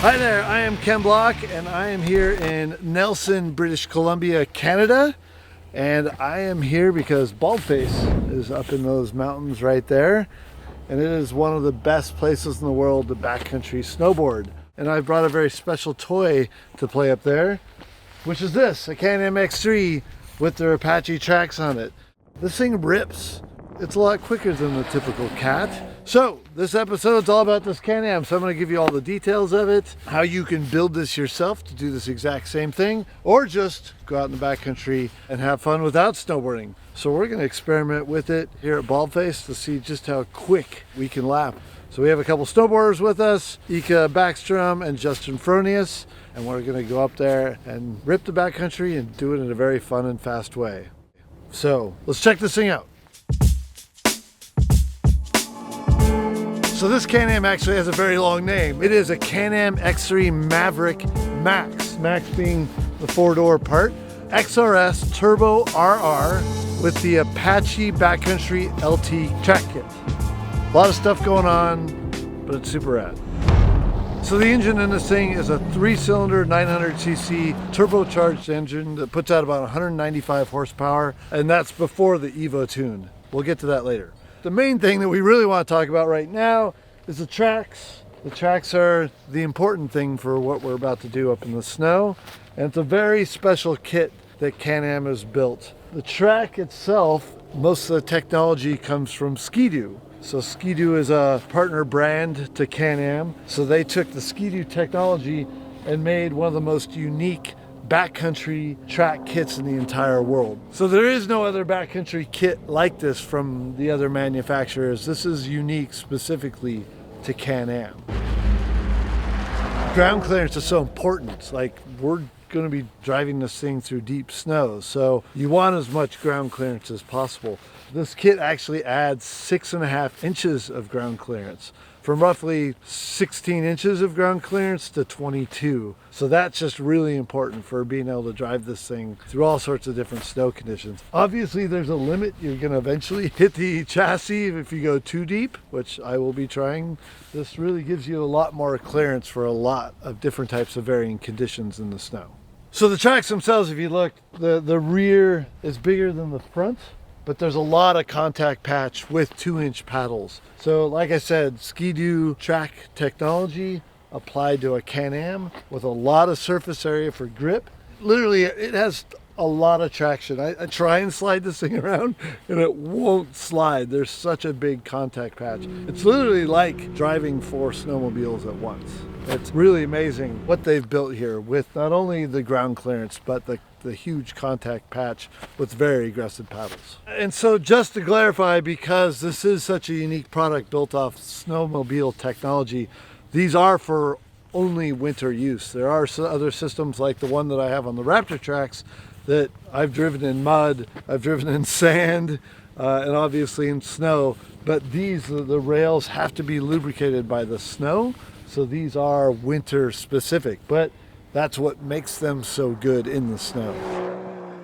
Hi there, I am Ken Block and I am here in Nelson, British Columbia, Canada. And I am here because Baldface is up in those mountains right there. And it is one of the best places in the world to backcountry snowboard. And I brought a very special toy to play up there, which is this, a Can-Am X3 with their Apache tracks on it. This thing rips. It's a lot quicker than the typical cat. So this episode's all about this Can-Am. So I'm going to give you all the details of it, how you can build this yourself to do this exact same thing, or just go out in the backcountry and have fun without snowboarding. So we're going to experiment with it here at Baldface to see just how quick we can lap. So we have a couple snowboarders with us, Ika Backstrom and Justin Fronius, and we're going to go up there and rip the backcountry and do it in a very fun and fast way. So let's check this thing out. So this Can-Am actually has a very long name. It is a Can-Am X3 Maverick Max. Max being the four-door part. XRS Turbo RR with the Apache Backcountry LT track kit. A lot of stuff going on, but it's super rad. So the engine in this thing is a 3-cylinder 900cc turbocharged engine that puts out about 195 horsepower, and that's before the Evo tune. We'll get to that later. The main thing that we really want to talk about right now is the tracks. The tracks are the important thing for what we're about to do up in the snow. And it's a very special kit that Can-Am has built. The track itself, most of the technology comes from Ski-Doo. So Ski-Doo is a partner brand to Can-Am. So they took the Ski-Doo technology and made one of the most unique backcountry track kits in the entire world. So there is no other backcountry kit like this from the other manufacturers. This is unique specifically to Can-Am. Ground clearance is so important. Like, we're going to be driving this thing through deep snow, so you want as much ground clearance as possible. This kit actually adds 6.5 inches of ground clearance, from roughly 16 inches of ground clearance to 22. So that's just really important for being able to drive this thing through all sorts of different snow conditions. Obviously there's a limit. You're going to eventually hit the chassis if you go too deep, which I will be trying. This really gives you a lot more clearance for a lot of different types of varying conditions in the snow. So the tracks themselves, if you look, the rear is bigger than the front, but there's a lot of contact patch with 2-inch paddles. So like I said, Ski-Doo track technology applied to a Can-Am with a lot of surface area for grip. Literally, it has a lot of traction. I try and slide this thing around and it won't slide. There's such a big contact patch. It's literally like driving 4 snowmobiles at once. It's really amazing what they've built here with not only the ground clearance, but the huge contact patch with very aggressive paddles. And so just to clarify, because this is such a unique product built off snowmobile technology, these are for only winter use. There are other systems like the one that I have on the Raptor tracks that I've driven in mud, I've driven in sand, and obviously in snow, but these, the rails have to be lubricated by the snow, so these are winter specific, but that's what makes them so good in the snow.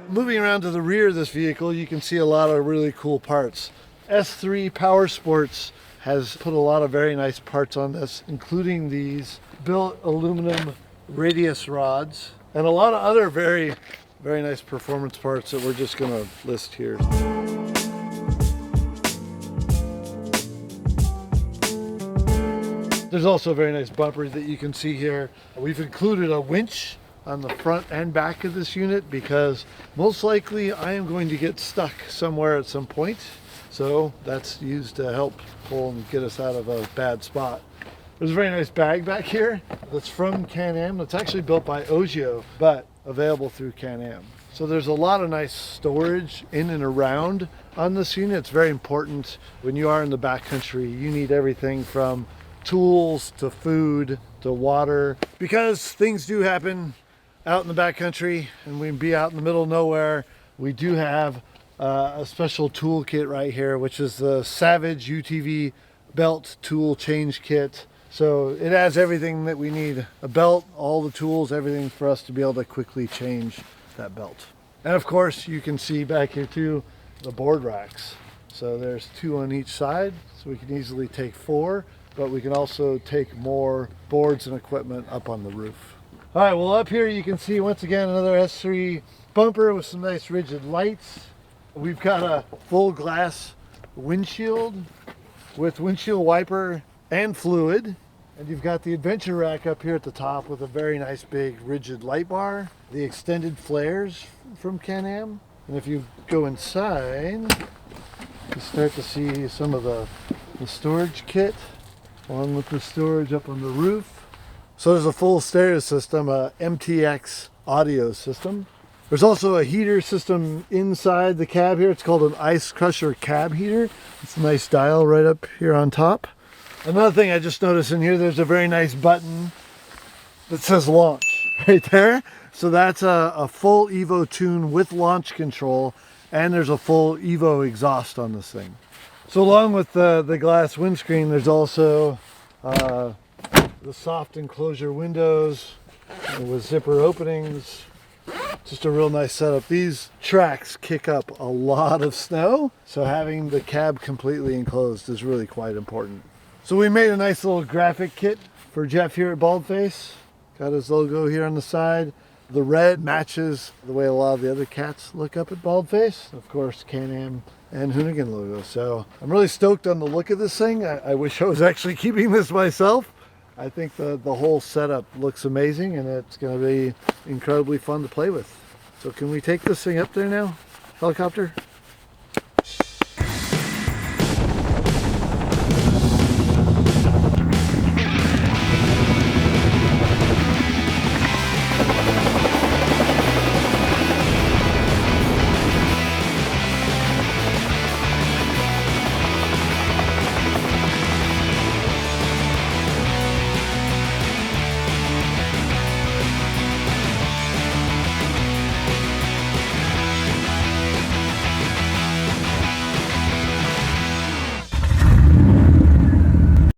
Moving around to the rear of this vehicle, you can see a lot of really cool parts. S3 Power Sports has put a lot of very nice parts on this, including these built aluminum radius rods and a lot of other very nice performance parts that we're just going to list here. There's also a very nice bumper that you can see here. We've included a winch on the front and back of this unit because most likely I am going to get stuck somewhere at some point. So that's used to help pull and get us out of a bad spot. There's a very nice bag back here that's from Can-Am. It's actually built by Ogio, but available through Can-Am. So there's a lot of nice storage in and around on this unit. It's very important when you are in the backcountry. You need everything from tools to food to water, because things do happen out in the backcountry and we can be out in the middle of nowhere. We do have a special toolkit right here, which is the Savage UTV belt tool change kit. So it has everything that we need, a belt, all the tools, everything for us to be able to quickly change that belt. And of course, you can see back here too, the board racks. So there's 2 on each side, so we can easily take 4, but we can also take more boards and equipment up on the roof. All right, well up here you can see once again another S3 bumper with some nice rigid lights. We've got a full glass windshield with windshield wiper and fluid. And you've got the adventure rack up here at the top with a very nice big rigid light bar. The extended flares from Can-Am. And if you go inside, you start to see some of the storage kit, along with the storage up on the roof. So there's a full stereo system, a MTX audio system. There's also a heater system inside the cab here. It's called an ice crusher cab heater. It's a nice dial right up here on top. Another thing I just noticed in here, there's a very nice button that says launch right there. So that's a full Evo tune with launch control, and there's a full Evo exhaust on this thing. So along with the glass windscreen, there's also the soft enclosure windows with zipper openings. Just a real nice setup. These tracks kick up a lot of snow, so having the cab completely enclosed is really quite important. So we made a nice little graphic kit for Jeff here at Baldface. Got his logo here on the side. The red matches the way a lot of the other cats look up at Baldface. Of course, Can-Am and Hoonigan logo. So I'm really stoked on the look of this thing. I wish I was actually keeping this myself. I think the whole setup looks amazing, and it's going to be incredibly fun to play with. So can we take this thing up there now? Helicopter?